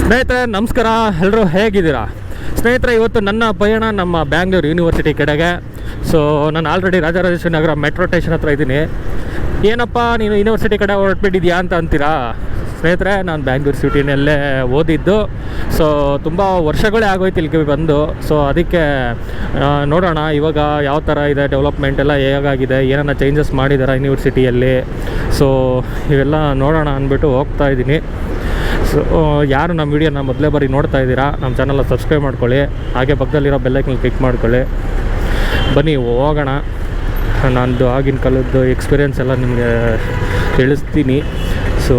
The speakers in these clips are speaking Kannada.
ಸ್ನೇಹಿತರೆ ನಮಸ್ಕಾರ, ಎಲ್ಲರೂ ಹೇಗಿದ್ದೀರಾ ಸ್ನೇಹಿತರೆ? ಇವತ್ತು ನನ್ನ ಪಯಣ ನಮ್ಮ ಬ್ಯಾಂಗ್ಳೂರು ಯೂನಿವರ್ಸಿಟಿ ಕಡೆಗೆ. ಸೊ ನಾನು already Rajarajeshwari Nagar metro station ಹತ್ರ ಇದ್ದೀನಿ. ಏನಪ್ಪ ನೀನು ಯೂನಿವರ್ಸಿಟಿ ಕಡೆ ಹೊರಟ್ಬಿಟ್ಟಿದ್ಯಾ ಅಂತ ಅಂತೀರಾ? ಸ್ನೇಹಿತರೆ, ನಾನು ಬ್ಯಾಂಗ್ಳೂರು ಸಿಟಿನಲ್ಲೇ ಓದಿದ್ದು. ಸೊ ತುಂಬ ವರ್ಷಗಳೇ ಆಗೋಯ್ತು ಇಲ್ಲಿಗೆ ಬಂದು. ಸೊ ಅದಕ್ಕೆ ನೋಡೋಣ ಇವಾಗ ಯಾವ ಥರ ಇದೆ, ಡೆವಲಪ್ಮೆಂಟ್ ಎಲ್ಲ ಹೇಗಾಗಿದೆ, ಏನನ್ನ ಚೇಂಜಸ್ ಮಾಡಿದ್ದಾರೆ ಯೂನಿವರ್ಸಿಟಿಯಲ್ಲಿ. ಸೊ ಇವೆಲ್ಲ ನೋಡೋಣ ಅಂದ್ಬಿಟ್ಟು ಹೋಗ್ತಾ ಇದ್ದೀನಿ. ಸೊ ಯಾರು ನಮ್ಮ ವೀಡಿಯೋನ ಮೊದಲೇ ಬಾರಿ ನೋಡ್ತಾ ಇದ್ದೀರಾ, ನಮ್ಮ ಚಾನಲ್ನ ಸಬ್ಸ್ಕ್ರೈಬ್ ಮಾಡ್ಕೊಳ್ಳಿ, ಹಾಗೆ ಪಕ್ಕದಲ್ಲಿರೋ ಬೆಲ್ಲೈಕನ್ ಕ್ಲಿಕ್ ಮಾಡ್ಕೊಳ್ಳಿ. ಬನ್ನಿ ಹೋಗೋಣ. ನಂದು ಆಗಿನ ಕಾಲದ್ದು ಎಕ್ಸ್ಪೀರಿಯೆನ್ಸ್ ಎಲ್ಲ ನಿಮಗೆ ತಿಳಿಸ್ತೀನಿ. ಸೊ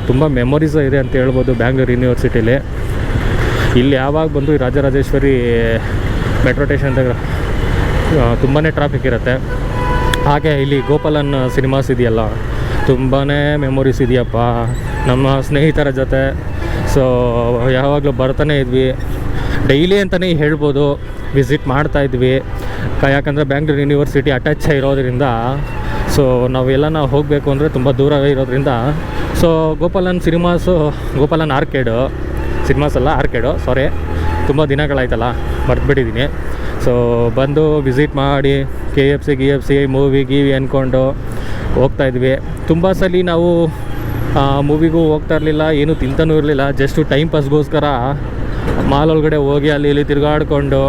ತುಂಬ ಮೆಮೊರೀಸ್ ಇದೆ ಅಂತ ಹೇಳ್ಬೋದು ಬ್ಯಾಂಗ್ಳೂರು ಯೂನಿವರ್ಸಿಟಿಲಿ. ಇಲ್ಲಿ ಯಾವಾಗ ಬಂದು ಈ ರಾಜರಾಜೇಶ್ವರಿ ಮೆಟ್ರೋ ಸ್ಟೇಷನ್ దగ్గర ತುಂಬಾ ಟ್ರಾಫಿಕ್ ಇರುತ್ತೆ. ಹಾಗೆ ಇಲ್ಲಿ ಗೋಪಾಲನ್ ಸಿನಿಮಾಸ್ ಇದೆಯಲ್ಲ, ತುಂಬಾ ಮೆಮೊರೀಸ್ ಇದೆಯಪ್ಪ ನಮ್ಮ ಸ್ನೇಹಿತರ ಜೊತೆ. ಸೊ ಯಾವಾಗಲೂ ಬರ್ತಾನೆ ಇದ್ವಿ, ಡೈಲಿ ಅಂತಲೇ ಹೇಳ್ಬೋದು, ವಿಸಿಟ್ ಮಾಡ್ತಾಯಿದ್ವಿ. ಯಾಕಂದರೆ ಬ್ಯಾಂಗ್ಳೂರು ಯೂನಿವರ್ಸಿಟಿ ಅಟ್ಯಾಚ್ ಇರೋದ್ರಿಂದ ಸೊ ನಾವೆಲ್ಲ ಹೋಗಬೇಕು ಅಂದರೆ ತುಂಬ ದೂರ ಇರೋದ್ರಿಂದ ಸೊ ಗೋಪಾಲನ್ ಆರ್ಕೇಡು ಸಿನಿಮಾಸ್ ಅಲ್ಲ, ಆರ್ಕೇಡು, ಸಾರಿ, ತುಂಬ ದಿನಗಳಾಯ್ತಲ್ಲ ಮರ್ತ್ಬಿಟ್ಟಿದ್ದೀನಿ. ಸೊ ಬಂದು ವಿಸಿಟ್ ಮಾಡಿ KFC ಮೂವಿ ಅಂದ್ಕೊಂಡು ಹೋಗ್ತಾಯಿದ್ವಿ. ತುಂಬ ಸಲ ನಾವು ಮೂವಿಗೂ ಹೋಗ್ತಾ ಇರಲಿಲ್ಲ, ಏನೂ ತಿಂತಾನೂ ಇರಲಿಲ್ಲ. ಜಸ್ಟು ಟೈಮ್ ಪಾಸ್ಗೋಸ್ಕರ ಮಾಲ್ ಒಳಗಡೆ ಹೋಗಿ ಅಲ್ಲಿ ಇಲ್ಲಿ ತಿರುಗಾಡ್ಕೊಂಡು,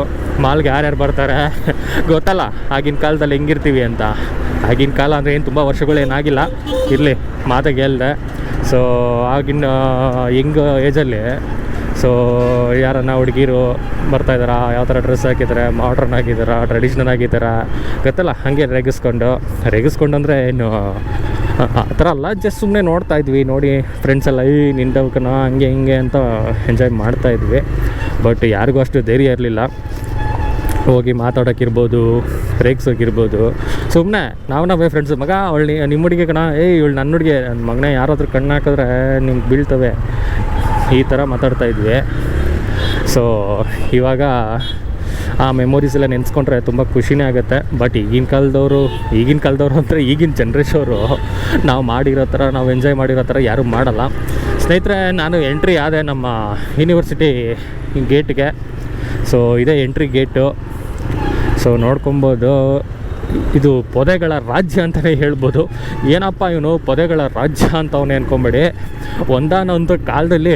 ಮಾಲ್ಗೆ ಯಾರ್ಯಾರು ಬರ್ತಾರೆ ಗೊತ್ತಲ್ಲ ಆಗಿನ ಕಾಲದಲ್ಲಿ ಹೆಂಗಿರ್ತೀವಿ ಅಂತ. ಆಗಿನ ಕಾಲ ಅಂದರೆ ಏನು ತುಂಬ ವರ್ಷಗಳೇನಾಗಿಲ್ಲ, ಇರಲಿ ಮಾತಾಗೆ ಹೇಳ್ದೆ. ಸೊ ಆಗಿನ ಹೆಂಗೆ ಏಜಲ್ಲಿ ಸೊ ಯಾರನ್ನ ಹುಡುಗಿರು ಬರ್ತಾಯಿದ್ದಾರಾ, ಯಾವ ಥರ ಡ್ರೆಸ್ ಹಾಕಿದ್ದಾರೆ, ಮಾಡ್ರನ್ ಆಗಿದ್ದಾರಾ, ಟ್ರೆಡಿಷ್ನಲ್ ಆಗಿದ್ದಾರಾ ಗೊತ್ತಲ್ಲ, ಹಾಗೆ ರೇಗಿಸ್ಕೊಂಡು ಅಂದರೆ ಏನು ಆ ಥರ ಅಲ್ಲ, ಜಸ್ಟ್ ಸುಮ್ಮನೆ ನೋಡ್ತಾಯಿದ್ವಿ. ನೋಡಿ ಫ್ರೆಂಡ್ಸ್ ಎಲ್ಲ ನಿಂದವಕನ ಹಂಗೆ ಹಿಂಗೆ ಅಂತ ಎಂಜಾಯ್ ಮಾಡ್ತಾಯಿದ್ವಿ. ಬಟ್ ಯಾರಿಗೂ ಅಷ್ಟು ಧೈರ್ಯ ಇರಲಿಲ್ಲ ಹೋಗಿ ಮಾತಾಡೋಕ್ಕಿರ್ಬೋದು, ರೇಗ್ಸೋಕ್ಕಿರ್ಬೋದು. ಸುಮ್ಮನೆ ನಾವೇ ಫ್ರೆಂಡ್ಸು, ಮಗ ಅವಳು ನಿಮ್ಮ ಹುಡುಗಿ ಕಣ, ಇವಳು ನನ್ನ ಹುಡುಗಿ, ನನ್ನ ಮಗನೇ ಯಾರಾದ್ರೂ ಕಣ್ಣು ಹಾಕಿದ್ರೆ ನಿಮ್ಗೆ ಬೀಳ್ತವೆ, ಈ ಥರ ಮಾತಾಡ್ತಾಯಿದ್ವಿ. ಸೊ ಇವಾಗ ಆ ಮೆಮೊರೀಸ್ ಎಲ್ಲ ನೆನೆಸ್ಕೊಂಡ್ರೆ ತುಂಬ ಖುಷಿನೇ ಆಗುತ್ತೆ. ಬಟ್ ಈಗಿನ ಕಾಲದವರು ಅಂದರೆ ಈಗಿನ ಜನ್ರೇಷವರು ನಾವು ಮಾಡಿರೋ ಥರ, ನಾವು ಎಂಜಾಯ್ ಮಾಡಿರೋ ಥರ ಯಾರೂ ಮಾಡಲ್ಲ. ಸ್ನೇಹಿತರೆ, ನಾನು ಎಂಟ್ರಿ ಆದೆ ನಮ್ಮ ಯೂನಿವರ್ಸಿಟಿ ಗೇಟ್ಗೆ. ಸೊ ಇದೇ ಎಂಟ್ರಿ ಗೇಟು. ಸೊ ನೋಡ್ಕೊಬೋದು, ಇದು ಪೊದೆಗಳ ರಾಜ್ಯ ಅಂತಲೇ ಹೇಳ್ಬೋದು. ಏನಪ್ಪ ಇವನು ಪೊದೆಗಳ ರಾಜ್ಯ ಅಂತ ಅವನೇ ಅಂದ್ಕೊಂಬೇಡಿ. ಒಂದಾನೊಂದು ಕಾಲದಲ್ಲಿ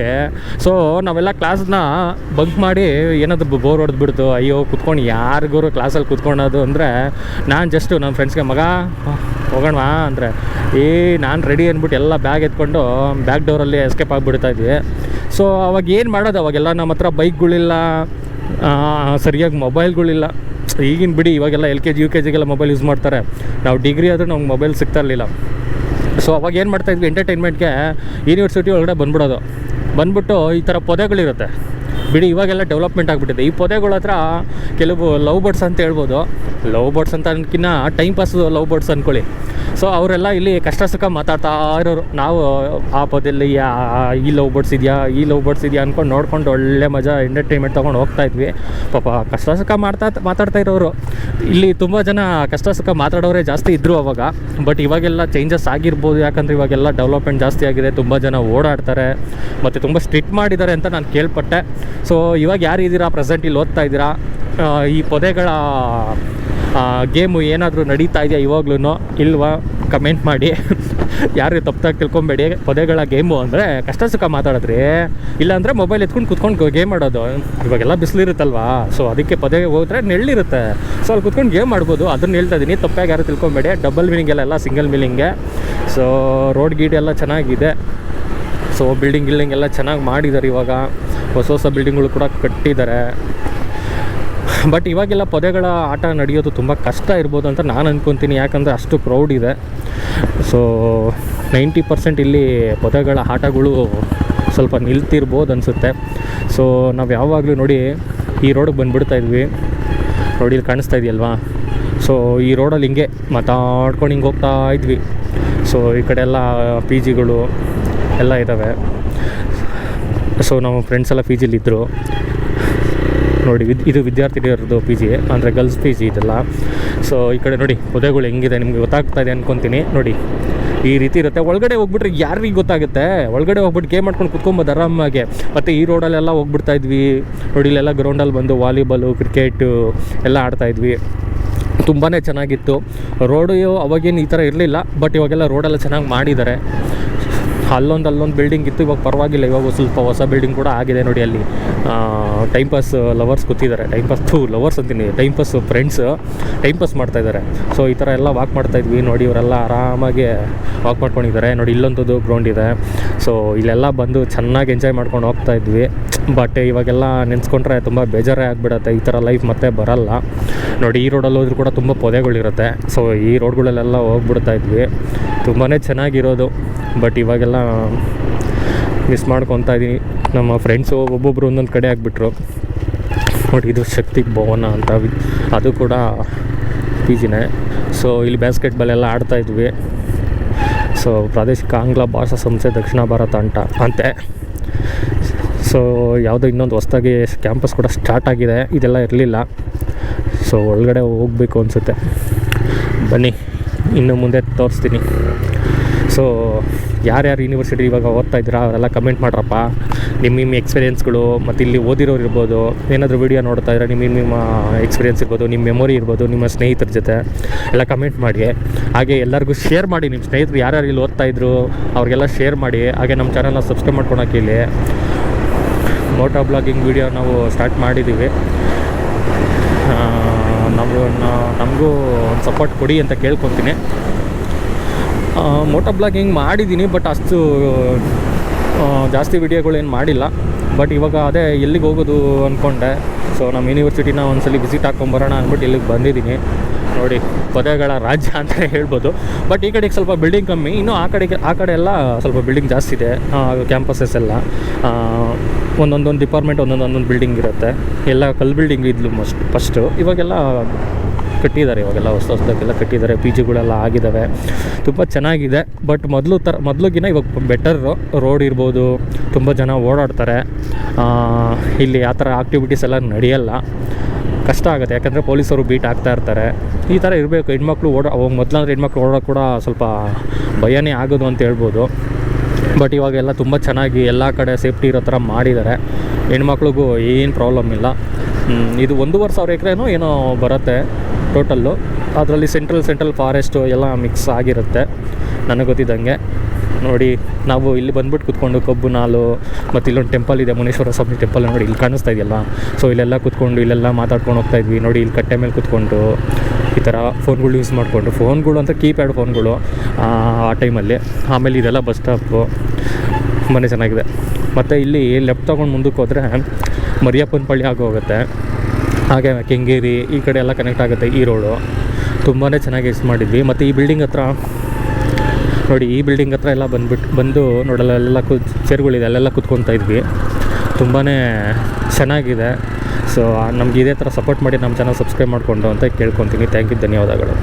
ಸೊ ನಾವೆಲ್ಲ ಕ್ಲಾಸ್ನ ಬಂಕ್ ಮಾಡಿ ಏನಾದರೂ ಬೋರ್ ಹೊಡೆದ್ಬಿಡ್ತು, ಅಯ್ಯೋ ಕುತ್ಕೊಂಡು ಯಾರಿಗೂ ಕ್ಲಾಸಲ್ಲಿ ಕುತ್ಕೊಳ್ಳೋದು ಅಂದರೆ ನಾನು ಜಸ್ಟು ನನ್ನ ಫ್ರೆಂಡ್ಸ್ಗೆ, ಮಗ ಹೋಗೋಣವಾ ಅಂದರೆ ನಾನು ರೆಡಿ ಅಂದ್ಬಿಟ್ಟು ಎಲ್ಲ ಬ್ಯಾಗ್ ಎತ್ಕೊಂಡು ಬ್ಯಾಕ್ ಡೋರಲ್ಲಿ ಎಸ್ಕೇಪ್ ಆಗಿಬಿಡ್ತಾಯಿದ್ವಿ. ಸೊ ಅವಾಗ ಏನು ಮಾಡೋದು, ಅವಾಗೆಲ್ಲ ನಮ್ಮ ಹತ್ರ ಬೈಕ್ಗಳಿಲ್ಲ, ಸರಿಯಾಗಿ ಮೊಬೈಲ್ಗಳಿಲ್ಲ. ಈಗಿನ ಬಿಡಿ, ಇವಾಗೆಲ್ಲ LKG UKGಗೆಲ್ಲ ಮೊಬೈಲ್ ಯೂಸ್ ಮಾಡ್ತಾರೆ. ನಾವು ಡಿಗ್ರಿ ಆದರೂ ನಮ್ಗೆ ಮೊಬೈಲ್ ಸಿಗ್ತಾ ಇರಲಿಲ್ಲ. ಸೊ ಅವಾಗ ಏನು ಮಾಡ್ತಾಯಿದ್ವಿ, ಎಂಟರ್ಟೈನ್ಮೆಂಟ್ಗೆ ಯೂನಿವರ್ಸಿಟಿ ಒಳಗಡೆ ಬಂದ್ಬಿಟ್ಟು ಈ ಥರ ಪೊದೆಗಳಿರುತ್ತೆ ಬಿಡಿ. ಇವಾಗೆಲ್ಲ ಡೆವಲಪ್ಮೆಂಟ್ ಆಗಿಬಿಟ್ಟಿದೆ. ಈ ಪೊದೆಗಳ ಹತ್ರ ಕೆಲವು ಲವ್ ಬರ್ಡ್ಸ್ ಅಂತ ಹೇಳ್ಬೋದು. ಲವ್ ಬರ್ಡ್ಸ್ ಅಂತ ಅನ್ನೋಕ್ಕಿಂತ ಟೈಮ್ ಪಾಸ್ ಲವ್ ಬರ್ಡ್ಸ್ ಅಂದ್ಕೊಳ್ಳಿ. ಸೊ ಅವರೆಲ್ಲ ಇಲ್ಲಿ ಕಷ್ಟ ಸುಖ ಮಾತಾಡ್ತಾ ಇರೋರು. ನಾವು ಆ ಪೊದೆಯಲ್ಲಿ ಈ ಲವ್ ಬರ್ಡ್ಸ್ ಇದೆಯಾ ಅಂದ್ಕೊಂಡು ನೋಡ್ಕೊಂಡು ಒಳ್ಳೆ ಮಜಾ ಎಂಟರ್ಟೈನ್ಮೆಂಟ್ ತೊಗೊಂಡು ಹೋಗ್ತಾಯಿದ್ವಿ. ಪಾಪ ಕಷ್ಟ ಸುಖ ಮಾತಾಡ್ತಾ ಇರೋರು. ಇಲ್ಲಿ ತುಂಬ ಜನ ಕಷ್ಟ ಸುಖ ಮಾತಾಡೋರೇ ಜಾಸ್ತಿ ಇದ್ದರು ಅವಾಗ. ಬಟ್ ಇವಾಗೆಲ್ಲ ಚೇಂಜಸ್ ಆಗಿರ್ಬೋದು, ಯಾಕಂದರೆ ಇವಾಗೆಲ್ಲ ಡೆವಲಪ್ಮೆಂಟ್ ಜಾಸ್ತಿ ಆಗಿದೆ, ತುಂಬ ಜನ ಓಡಾಡ್ತಾರೆ ಮತ್ತು ತುಂಬ ಸ್ಟ್ರಿಕ್ಟ್ ಮಾಡಿದ್ದಾರೆ ಅಂತ ನಾನು ಕೇಳ್ಪಟ್ಟೆ. ಸೊ ಇವಾಗ ಯಾರಿದ್ದೀರಾ ಪ್ರೆಸೆಂಟ್ ಇಲ್ಲಿ ಓದ್ತಾ ಇದ್ದೀರಾ, ಈ ಪೊದೆಗಳ ಗೇಮು ಏನಾದರೂ ನಡೀತಾ ಇದೆಯಾ ಇವಾಗ್ಲೂ ಇಲ್ವಾ ಕಮೆಂಟ್ ಮಾಡಿ. ಯಾರು ತಪ್ಪಾಗಿ ತಿಳ್ಕೊಬೇಡಿ. ಪೊದೆಗಳ ಗೇಮು ಅಂದರೆ ಕಷ್ಟ ಸುಖ ಮಾತಾಡಿದ್ರಿ, ಇಲ್ಲಾಂದರೆ ಮೊಬೈಲ್ ಎತ್ಕೊಂಡು ಕುತ್ಕೊಂಡು ಗೇಮ್ ಆಡೋದು. ಇವಾಗೆಲ್ಲ ಬಿಸಿಲಿರುತ್ತಲ್ವಾ, ಸೊ ಅದಕ್ಕೆ ಪೊದೆಗೆ ಹೋದರೆ ನೆಳ್ಳಿರುತ್ತೆ, ಸೊ ಅಲ್ಲಿ ಕುತ್ಕೊಂಡು ಗೇಮ್ ಮಾಡ್ಬೋದು. ಅದನ್ನು ಹೇಳ್ತಾ ಇದ್ದೀನಿ, ತಪ್ಪಾಗಿ ಯಾರು ತಿಳ್ಕೊಬೇಡಿ. ಡಬಲ್ ಮೀನಿಂಗೆಲ್ಲ ಸಿಂಗಲ್ ಮೀನಿಂಗೆ. ಸೊ ರೋಡ್ ಗೀಡ್ ಎಲ್ಲ ಚೆನ್ನಾಗಿದೆ. ಸೊ ಬಿಲ್ಡಿಂಗ್ ಎಲ್ಲ ಚೆನ್ನಾಗಿ ಮಾಡಿದ್ದಾರೆ. ಇವಾಗ ಹೊಸ ಬಿಲ್ಡಿಂಗ್ಗಳು ಕೂಡ ಕಟ್ಟಿದ್ದಾರೆ. ಬಟ್ ಇವಾಗೆಲ್ಲ ಪೊದೆಗಳ ಆಟ ನಡೆಯೋದು ತುಂಬ ಕಷ್ಟ ಇರ್ಬೋದು ಅಂತ ನಾನು ಅಂದ್ಕೊತೀನಿ, ಯಾಕಂದರೆ ಅಷ್ಟು ಕ್ರೌಡ್ ಇದೆ. ಸೊ 90% ಇಲ್ಲಿ ಪೊದೆಗಳ ಆಟಗಳು ಸ್ವಲ್ಪ ನಿಲ್ತಿರ್ಬೋದು ಅನಿಸುತ್ತೆ. ಸೊ ನಾವು ಯಾವಾಗಲೂ ನೋಡಿ ಈ ರೋಡಿಗೆ ಬಂದುಬಿಡ್ತಾಯಿದ್ವಿ. ನೋಡಿ ಇಲ್ಲಿ ಕಾಣಿಸ್ತಾ ಇದೆಯಲ್ವಾ, ಸೊ ಈ ರೋಡಲ್ಲಿ ಹಿಂಗೆ ಮಾತಾಡ್ಕೊಂಡು ಹಿಂಗೆ ಹೋಗ್ತಾ ಇದ್ವಿ. ಸೊ ಈ ಕಡೆ ಎಲ್ಲ PGಗಳು ಎಲ್ಲ ಇದ್ದಾವೆ. ಸೊ ನಮ್ಮ ಫ್ರೆಂಡ್ಸ್ ಎಲ್ಲ PGಲಿದ್ದರು ನೋಡಿ. ಇದು ವಿದ್ಯಾರ್ಥಿನಿಯರದ್ದು PG ಅಂದರೆ ಗರ್ಲ್ಸ್ PG ಇದೆಲ್ಲ. ಸೊ ಈ ಕಡೆ ನೋಡಿ ಪೊದೆಗಳು ಹೆಂಗಿದೆ ನಿಮಗೆ ಗೊತ್ತಾಗ್ತಾ ಇದೆ ಅಂದ್ಕೊತೀನಿ. ನೋಡಿ ಈ ರೀತಿ ಇರುತ್ತೆ. ಒಳಗಡೆ ಹೋಗ್ಬಿಟ್ರೆ ಯಾರಿಗೆ ಗೊತ್ತಾಗುತ್ತೆ, ಒಳಗಡೆ ಹೋಗ್ಬಿಟ್ಟು ಗೇಮ್ ಮಾಡ್ಕೊಂಡು ಕುತ್ಕೊಬೋದು ಆರಾಮಾಗೆ. ಮತ್ತು ಈ ರೋಡಲ್ಲೆಲ್ಲ ಹೋಗ್ಬಿಡ್ತಾ ಇದ್ವಿ ನೋಡಿ, ಇಲ್ಲೆಲ್ಲ ಗ್ರೌಂಡಲ್ಲಿ ಬಂದು ವಾಲಿಬಾಲು ಕ್ರಿಕೆಟು ಎಲ್ಲ ಆಡ್ತಾಯಿದ್ವಿ. ತುಂಬಾ ಚೆನ್ನಾಗಿತ್ತು ರೋಡು. ಅವಾಗೇನು ಈ ಥರ ಇರಲಿಲ್ಲ, ಬಟ್ ಇವಾಗೆಲ್ಲ ರೋಡೆಲ್ಲ ಚೆನ್ನಾಗಿ ಮಾಡಿದ್ದಾರೆ. ಅಲ್ಲೊಂದು ಬಿಲ್ಡಿಂಗ್ ಇತ್ತು, ಇವಾಗ ಪರವಾಗಿಲ್ಲ, ಇವಾಗ ಸ್ವಲ್ಪ ಹೊಸ ಬಿಲ್ಡಿಂಗ್ ಕೂಡ ಆಗಿದೆ ನೋಡಿ. ಅಲ್ಲಿ ಟೈಮ್ ಪಾಸ್ ಲವರ್ಸ್ ಕೂತಿದ್ದಾರೆ, ಲವರ್ಸ್ ಅಂತೀನಿ, time pass friends time pass ಮಾಡ್ತಾಯಿದ್ದಾರೆ. ಸೊ ಈ ಥರ ಎಲ್ಲ ವಾಕ್ ಮಾಡ್ತಾಯಿದ್ವಿ ನೋಡಿ. ಇವರೆಲ್ಲ ಆರಾಮಾಗಿ ವಾಕ್ ಮಾಡ್ಕೊಂಡಿದ್ದಾರೆ ನೋಡಿ. ಇಲ್ಲೊಂದು ಗ್ರೌಂಡ್ ಇದೆ. ಸೊ ಇಲ್ಲೆಲ್ಲ ಬಂದು ಚೆನ್ನಾಗಿ ಎಂಜಾಯ್ ಮಾಡ್ಕೊಂಡು ಹೋಗ್ತಾಯಿದ್ವಿ. ಬಟ್ ಇವಾಗೆಲ್ಲ ನೆನೆಸ್ಕೊಂಡ್ರೆ ತುಂಬ ಬೇಜಾರೇ ಆಗಿಬಿಡತ್ತೆ, ಈ ಥರ ಲೈಫ್ ಮತ್ತೆ ಬರಲ್ಲ ನೋಡಿ. ಈ ರೋಡಲ್ಲಿ ಹೋದ್ರೂ ಕೂಡ ತುಂಬ ಪೊದೆಗಳಿರುತ್ತೆ. ಸೊ ಈ ರೋಡ್ಗಳಲ್ಲೆಲ್ಲ ಹೋಗ್ಬಿಡ್ತಾಯಿದ್ವಿ, ತುಂಬಾ ಚೆನ್ನಾಗಿರೋದು. ಬಟ್ ಇವಾಗೆಲ್ಲ ಮಿಸ್ ಮಾಡ್ಕೊತಾ ಇದ್ದೀನಿ. ನಮ್ಮ ಫ್ರೆಂಡ್ಸು ಒಬ್ಬೊಬ್ಬರು ಒಂದೊಂದು ಕಡೆ ಆಗಿಬಿಟ್ರು ನೋಡಿ. ಇದು ಶಕ್ತಿ ಭವನ ಅಂತ, ಅದು ಕೂಡ ಪಿ ಜಿನೇ. ಸೊ ಇಲ್ಲಿ ಬಾಸ್ಕೆಟ್ಬಾಲ್ ಎಲ್ಲ ಆಡ್ತಾಯಿದ್ವಿ. ಸೊ ಪ್ರಾದೇಶಿಕ ಆಂಗ್ಲ ಭಾಷಾ ಸಂಸ್ಥೆ ದಕ್ಷಿಣ ಭಾರತ ಅಂತೆ. ಸೊ ಯಾವುದೋ ಇನ್ನೊಂದು ಹೊಸದಾಗಿ ಕ್ಯಾಂಪಸ್ ಕೂಡ ಸ್ಟಾರ್ಟ್ ಆಗಿದೆ, ಇದೆಲ್ಲ ಇರಲಿಲ್ಲ. ಸೊ ಒಳಗಡೆ ಹೋಗಬೇಕು ಅನಿಸುತ್ತೆ, ಬನ್ನಿ ಇನ್ನು ಮುಂದೆ ತೋರಿಸ್ತೀನಿ. ಸೊ ಯಾರ್ಯಾರು ಯೂನಿವರ್ಸಿಟಿ ಇವಾಗ ಓದ್ತಾ ಇದ್ದೀರಾ ಅವರೆಲ್ಲ ಕಮೆಂಟ್ ಮಾಡ್ರಪ್ಪ, ನಿಮ್ಮ ಎಕ್ಸ್ಪೀರಿಯೆನ್ಸ್ಗಳು. ಮತ್ತು ಇಲ್ಲಿ ಓದಿರೋರು ಇರ್ಬೋದು, ಏನಾದರೂ ವೀಡಿಯೋ ನೋಡ್ತಾ ಇದ್ರೆ ನಿಮ್ಮ ಎಕ್ಸ್ಪೀರಿಯೆನ್ಸ್ ಇರ್ಬೋದು, ನಿಮ್ಮ ಮೆಮೊರಿ ಇರ್ಬೋದು, ನಿಮ್ಮ ಸ್ನೇಹಿತರ ಜೊತೆ ಎಲ್ಲ ಕಮೆಂಟ್ ಮಾಡಿ. ಹಾಗೆ ಎಲ್ಲರಿಗೂ ಶೇರ್ ಮಾಡಿ, ನಿಮ್ಮ ಸ್ನೇಹಿತರು ಯಾರ್ಯಾರು ಇಲ್ಲಿ ಓದ್ತಾ ಇದ್ರು ಅವ್ರಿಗೆಲ್ಲ ಶೇರ್ ಮಾಡಿ. ಹಾಗೆ ನಮ್ಮ ಚಾನಲ್ನ ಸಬ್ಸ್ಕ್ರೈಬ್ ಮಾಡ್ಕೊಳಕ್ಕೆ ಇಲ್ಲಿ ಮೋಟೋ ಬ್ಲಾಗಿಂಗ್ ವೀಡಿಯೋ ನಾವು ಸ್ಟಾರ್ಟ್ ಮಾಡಿದ್ದೀವಿ. ನಮಗೂ ಒಂದು ಸಪೋರ್ಟ್ ಕೊಡಿ ಅಂತ ಕೇಳ್ಕೊತೀನಿ. ಮೋಟೋ ಬ್ಲಾಗಿಂಗ್ ಮಾಡಿದ್ದೀನಿ, ಬಟ್ ಅಷ್ಟು ಜಾಸ್ತಿ ವೀಡಿಯೋಗಳೇನು ಮಾಡಿಲ್ಲ. ಬಟ್ ಇವಾಗ ಅದೇ ಎಲ್ಲಿಗೆ ಹೋಗೋದು ಅಂದ್ಕೊಂಡೆ. ಸೊ ನಮ್ಮ ಯೂನಿವರ್ಸಿಟಿನ ಒಂದ್ಸಲ ವಿಸಿಟ್ ಹಾಕ್ಕೊಂಬರೋಣ ಅಂದ್ಬಿಟ್ಟು ಇಲ್ಲಿಗೆ ಬಂದಿದ್ದೀನಿ ನೋಡಿ. ಪೊದೆಗಳ ರಾಜ್ಯ ಅಂತಲೇ ಹೇಳ್ಬೋದು. ಬಟ್ ಈ ಕಡೆಗೆ ಸ್ವಲ್ಪ ಬಿಲ್ಡಿಂಗ್ ಕಮ್ಮಿ, ಇನ್ನೂ ಆ ಕಡೆ ಎಲ್ಲ ಸ್ವಲ್ಪ ಬಿಲ್ಡಿಂಗ್ ಜಾಸ್ತಿ ಇದೆ. ಕ್ಯಾಂಪಸಸ್ ಎಲ್ಲ ಒಂದೊಂದು ಡಿಪಾರ್ಟ್ಮೆಂಟ್ ಒಂದೊಂದು ಬಿಲ್ಡಿಂಗ್ ಇರುತ್ತೆ. ಎಲ್ಲ ಕಲ್ಲು ಬಿಲ್ಡಿಂಗ್ ಇದ್ಲು ಫಸ್ಟು, ಇವಾಗೆಲ್ಲ ಕಟ್ಟಿದ್ದಾರೆ, ಇವಾಗೆಲ್ಲ ಹೊಸದಾಗೆಲ್ಲ ಕಟ್ಟಿದ್ದಾರೆ. ಪಿ ಜಿಗಳೆಲ್ಲ ಆಗಿದ್ದಾವೆ, ತುಂಬ ಚೆನ್ನಾಗಿದೆ. ಬಟ್ ಮೊದಲಿಗಿನ ಇವಾಗ ಬೆಟರು. ರೋಡ್ ಇರ್ಬೋದು, ತುಂಬ ಜನ ಓಡಾಡ್ತಾರೆ. ಇಲ್ಲಿ ಆ ಥರ ಆಕ್ಟಿವಿಟೀಸ್ ಎಲ್ಲ ನಡೆಯಲ್ಲ, ಕಷ್ಟ ಆಗುತ್ತೆ. ಯಾಕಂದರೆ ಪೊಲೀಸರು ಬೀಟ್ ಆಗ್ತಾ ಇರ್ತಾರೆ. ಈ ಥರ ಇರಬೇಕು. ಹೆಣ್ಮಕ್ಳು ಅವಾಗ ಮೊದಲಾಂದ್ರೆ ಹೆಣ್ಮಕ್ಳು ಓಡೋಕೆ ಕೂಡ ಸ್ವಲ್ಪ ಭಯನೇ ಆಗೋದು ಅಂತ ಹೇಳ್ಬೋದು. ಬಟ್ ಇವಾಗೆಲ್ಲ ತುಂಬ ಚೆನ್ನಾಗಿ ಎಲ್ಲ ಕಡೆ ಸೇಫ್ಟಿ ಇರೋ ಥರ ಮಾಡಿದ್ದಾರೆ. ಹೆಣ್ಮಕ್ಳಿಗೂ ಏನು ಪ್ರಾಬ್ಲಮ್ ಇಲ್ಲ. ಇದು 1,500 ಎಕರೆನೋ ಏನೋ ಬರುತ್ತೆ ಟೋಟಲ್ಲು. ಅದರಲ್ಲಿ ಸೆಂಟ್ರಲ್ ಫಾರೆಸ್ಟು ಎಲ್ಲ ಮಿಕ್ಸ್ ಆಗಿರುತ್ತೆ ನನಗೆ ಗೊತ್ತಿದ್ದಂಗೆ. ನೋಡಿ, ನಾವು ಇಲ್ಲಿ ಬಂದ್ಬಿಟ್ಟು ಕೂತ್ಕೊಂಡು ಕಬ್ಬು ನಾಲು ಮತ್ತು ಇಲ್ಲೊಂದು ಟೆಂಪಲ್ ಇದೆ, ಮುನೇಶ್ವರ ಸ್ವಾಮಿ ಟೆಂಪಲ್ ನೋಡಿ, ಇಲ್ಲಿ ಕಾಣಿಸ್ತಾ ಇದೆಯಲ್ಲ. ಸೊ ಇಲ್ಲೆಲ್ಲ ಕೂತ್ಕೊಂಡು ಇಲ್ಲೆಲ್ಲ ಮಾತಾಡ್ಕೊಂಡು ಹೋಗ್ತಾಯಿದ್ವಿ ನೋಡಿ. ಇಲ್ಲಿ ಕಟ್ಟೆ ಮೇಲೆ ಕೂತ್ಕೊಂಡು ಈ ಥರ ಫೋನ್ಗಳು ಯೂಸ್ ಮಾಡಿಕೊಂಡು, ಫೋನ್ಗಳು ಅಂತ ಕೀಪ್ಯಾಡ್ ಫೋನ್ಗಳು ಆ ಟೈಮಲ್ಲಿ. ಆಮೇಲೆ ಇದೆಲ್ಲ ಬಸ್ ಸ್ಟಾಪು, ತುಂಬಾ ಚೆನ್ನಾಗಿದೆ. ಮತ್ತು ಇಲ್ಲಿ ಲೆಫ್ಟ್ ತೊಗೊಂಡು ಮುಂದಕ್ಕೆ ಹೋದರೆ ಮರಿಯಪ್ಪನಪಳ್ಳಿ ಆಗೋಗುತ್ತೆ. ಹಾಗೆ ಕೆಂಗೇರಿ ಈ ಕಡೆ ಎಲ್ಲ ಕನೆಕ್ಟ್ ಆಗುತ್ತೆ ಈ ರೋಡು. ತುಂಬಾ ಚೆನ್ನಾಗಿ ಯೂಸ್ ಮಾಡಿದ್ವಿ. ಮತ್ತು ಈ ಬಿಲ್ಡಿಂಗ್ ಹತ್ರ ನೋಡಿ, ಈ ಬಿಲ್ಡಿಂಗ್ ಹತ್ರ ಎಲ್ಲ ಬಂದು ನೋಡಲ್ಲ ಚೇರ್ಗಳಿದೆ, ಅಲ್ಲೆಲ್ಲ ಕೂತ್ಕೊತಾ ಇದ್ವಿ. ತುಂಬಾ ಚೆನ್ನಾಗಿದೆ. ಸೊ ನಮ್ಗೆ ಇದೇ ಥರ ಸಪೋರ್ಟ್ ಮಾಡಿ ನಮ್ಮ ಚಾನಲ್ ಸಬ್ಸ್ಕ್ರೈಬ್ ಮಾಡಿಕೊಂಡು ಅಂತ ಕೇಳ್ಕೊತೀನಿ. ಥ್ಯಾಂಕ್ ಯು, ಧನ್ಯವಾದಗಳು.